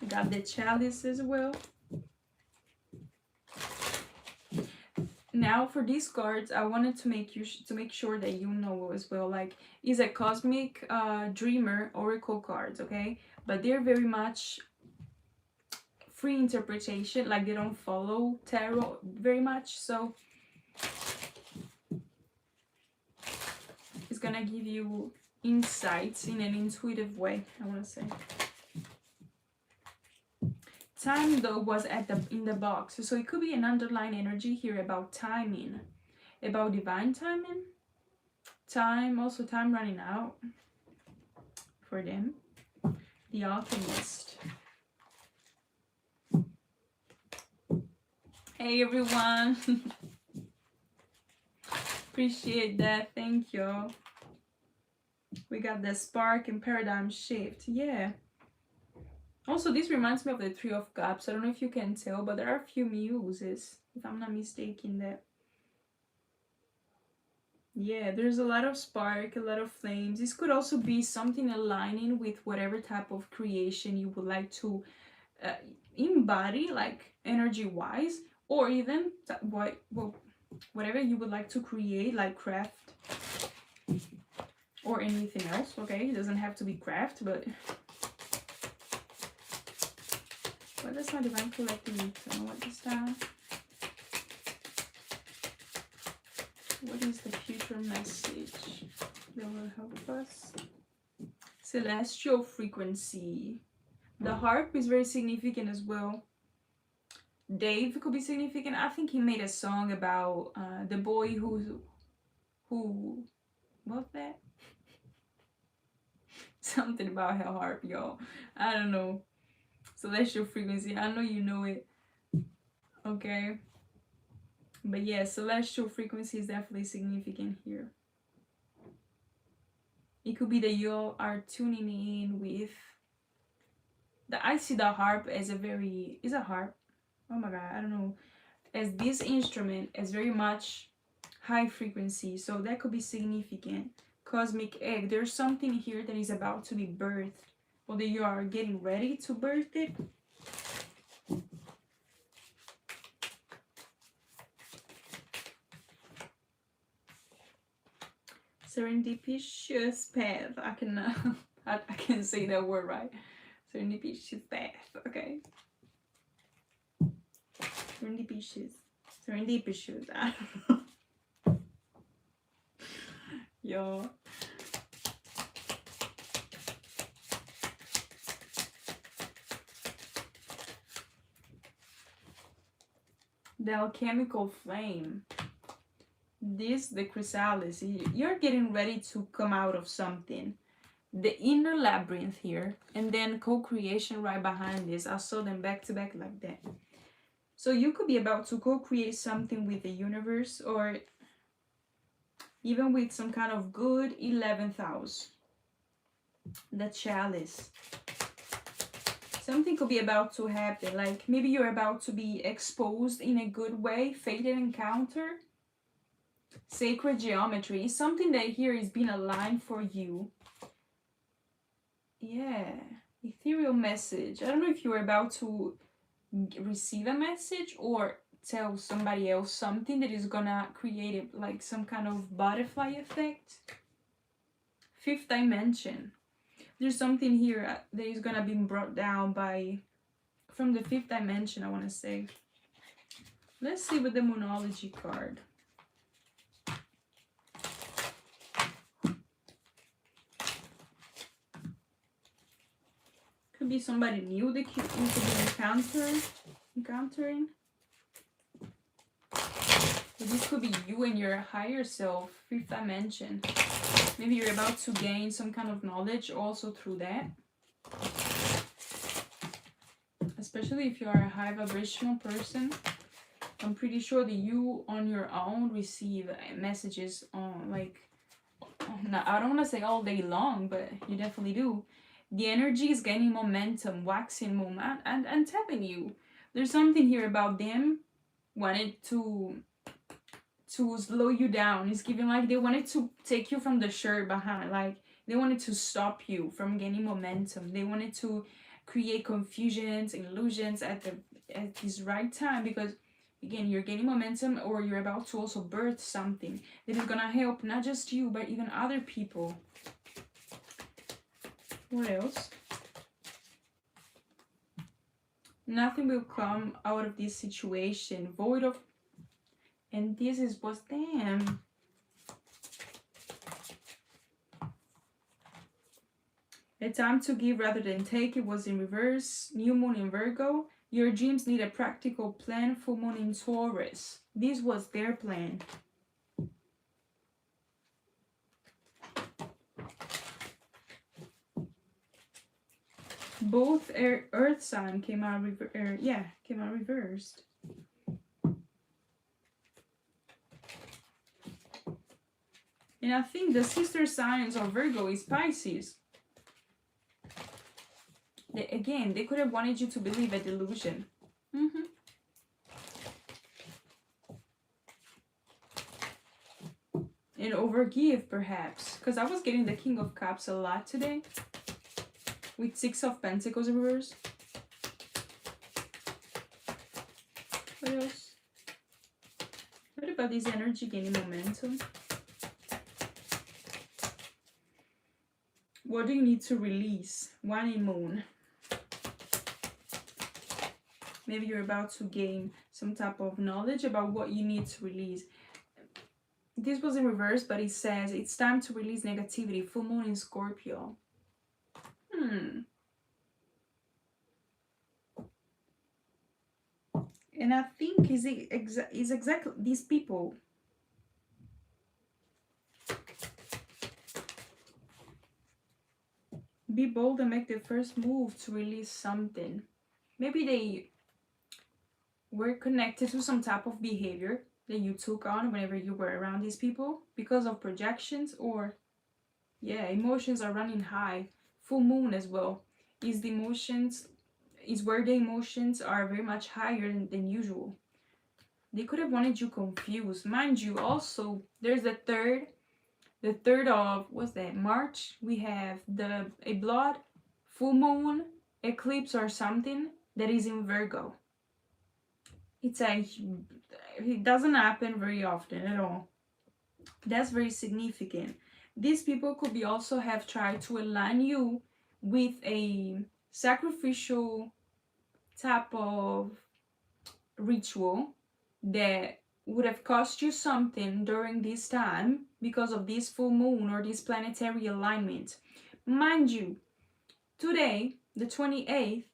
You got the Chalice as well. Now for these cards, I wanted to make sure that you know as well, like, is a cosmic dreamer oracle cards, okay? But they're very much free interpretation, like they don't follow tarot very much, so it's gonna give you insights in an intuitive way, I want to say. Time though was in the box, so it could be an underlying energy here about timing, about divine timing. Also time running out for them. The Alchemist. Hey everyone. Appreciate that. Thank you. We got the spark and paradigm shift. Yeah. Also, this reminds me of the Three of Cups. I don't know if you can tell, but there are a few muses, if I'm not mistaken. That. Yeah, there's a lot of spark, a lot of flames. This could also be something aligning with whatever type of creation you would like to embody, like energy-wise, or even whatever you would like to create, like craft or anything else. Okay, it doesn't have to be craft, but what does my divine collective need to know at this time? What is the future message that will help us? Celestial frequency. The harp is very significant as well. Dave could be significant. I think he made a song about the boy who what's that? Something about her harp, y'all. I don't know. Celestial frequency. I know you know it. Okay. But yeah, celestial frequency is definitely significant here. It could be that you are tuning in with I see the harp as is a harp. Oh my god, I don't know. As this instrument is very much high frequency, so that could be significant. Cosmic egg, there's something here that is about to be birthed, or that you are getting ready to birth it. Serendipitous path. I can I can say that word right. Serendipitous path. Okay. Serendipitous. Serendipitous. I don't know. Yo. The alchemical flame. This, the chrysalis, you're getting ready to come out of something. The inner labyrinth here, and then co-creation right behind this. I saw them back to back like that. So you could be about to co-create something with the universe, or even with some kind of good 11th house. The chalice. Something could be about to happen, like maybe you're about to be exposed in a good way, fated encounter. Sacred geometry is something that here is being aligned for you. Yeah, ethereal message. I don't know if you're about to receive a message or tell somebody else something that is gonna create like some kind of butterfly effect. Fifth dimension. There's something here that is gonna be brought down from the fifth dimension, I want to say. Let's see with the Moonology card. Could be somebody new that you could be encountering. But this could be you and your higher self, fifth dimension. Maybe you're about to gain some kind of knowledge also through that. Especially if you are a high vibrational person. I'm pretty sure that you on your own receive messages on I don't want to say all day long, but you definitely do. The energy is gaining momentum, waxing moment, and telling you. There's something here about them wanted to slow you down. It's giving like they wanted to take you from the shirt behind. Like they wanted to stop you from gaining momentum. They wanted to create confusions, illusions at this right time, because again, you're gaining momentum, or you're about to also birth something that is gonna help not just you but even other people. What else? Nothing will come out of this situation void of, and this is what's damn. A time to give rather than take. It was in reverse. New moon in Virgo. Your dreams need a practical plan. Full moon in Taurus. This was their plan. Both earth sign came out reversed. And I think the sister signs of Virgo is Pisces. Again, they could have wanted you to believe a delusion. And overgive, perhaps. Because I was getting the King of Cups a lot today. With Six of Pentacles in reverse. What else? What about this energy gaining momentum? What do you need to release? One in moon. Maybe you're about to gain some type of knowledge about what you need to release. This was in reverse, but it says it's time to release negativity. Full moon in Scorpio. And I think is exactly these people. Be bold and make the first move to release something. Maybe they were connected to some type of behavior that you took on whenever you were around these people because of projections, or yeah, emotions are running high. Full moon as well is the emotions, is where the emotions are very much higher than usual. They could have wanted you confused. Mind you, also, there's the third of, what's that, March, we have a blood full moon eclipse or something that is in Virgo. It doesn't happen very often at all. That's very significant. These people could be also have tried to align you with a sacrificial type of ritual that would have cost you something during this time because of this full moon or this planetary alignment. Mind you, today, the 28th,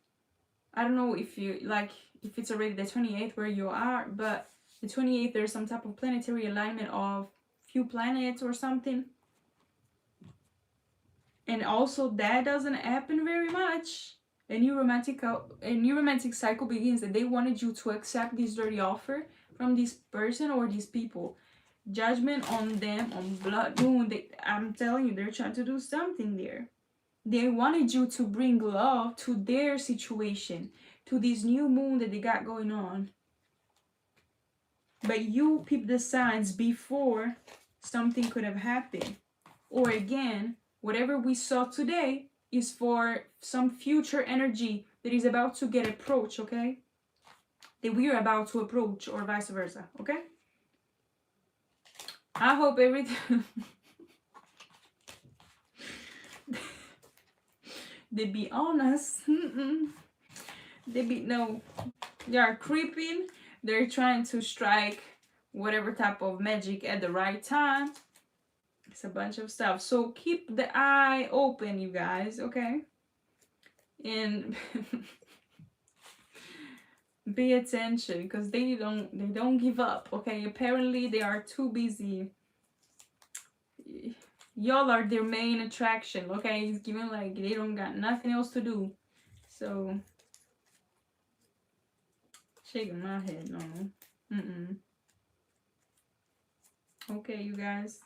I don't know if it's already the 28th where you are, but the 28th, there's some type of planetary alignment of few planets or something. And also that doesn't happen very much. A new romantic cycle begins, that they wanted you to accept this dirty offer from this person or these people. Judgment on them, on blood moon. I'm telling you, they're trying to do something there. They wanted you to bring love to their situation, to this new moon that they got going on. But you peeped the signs before something could have happened. Or again, whatever we saw today is for some future energy that is about to get approached, okay? That we are about to approach, or vice versa, okay? I hope everything... They be honest. They are creeping. They're trying to strike whatever type of magic at the right time. It's a bunch of stuff. So keep the eye open, you guys, okay? And pay attention, because they don't give up, okay? Apparently they are too busy. Y'all are their main attraction, okay? It's given like they don't got nothing else to do. So shaking my head, no. Okay, you guys.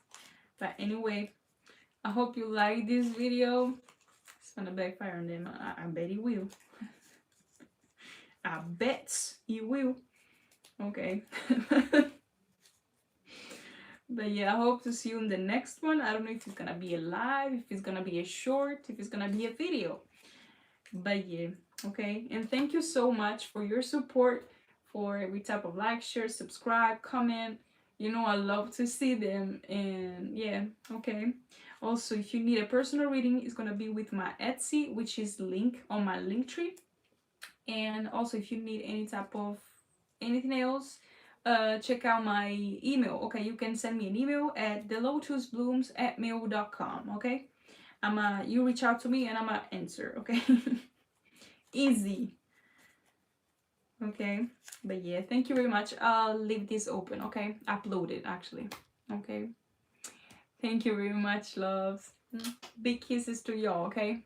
But anyway, I hope you like this video. It's gonna backfire on them. I bet it will. I bet it will. Okay. But yeah, I hope to see you in the next one. I don't know if it's gonna be a live, if it's gonna be a short, if it's gonna be a video. But yeah, okay. And thank you so much for your support, for every type of like, share, subscribe, comment. You know, I love to see them. And yeah, okay. Also, if you need a personal reading, it's gonna be with my Etsy, which is link on my link tree. And also, if you need any type of anything else, check out my email. Okay, you can send me an email at thelotusblooms@mail.com. Okay, you reach out to me and I'm gonna answer. Okay. Easy. Okay, but yeah, thank you very much. I'll leave this open. Okay, upload it actually. Okay, thank you very much, loves. Big kisses to y'all. Okay.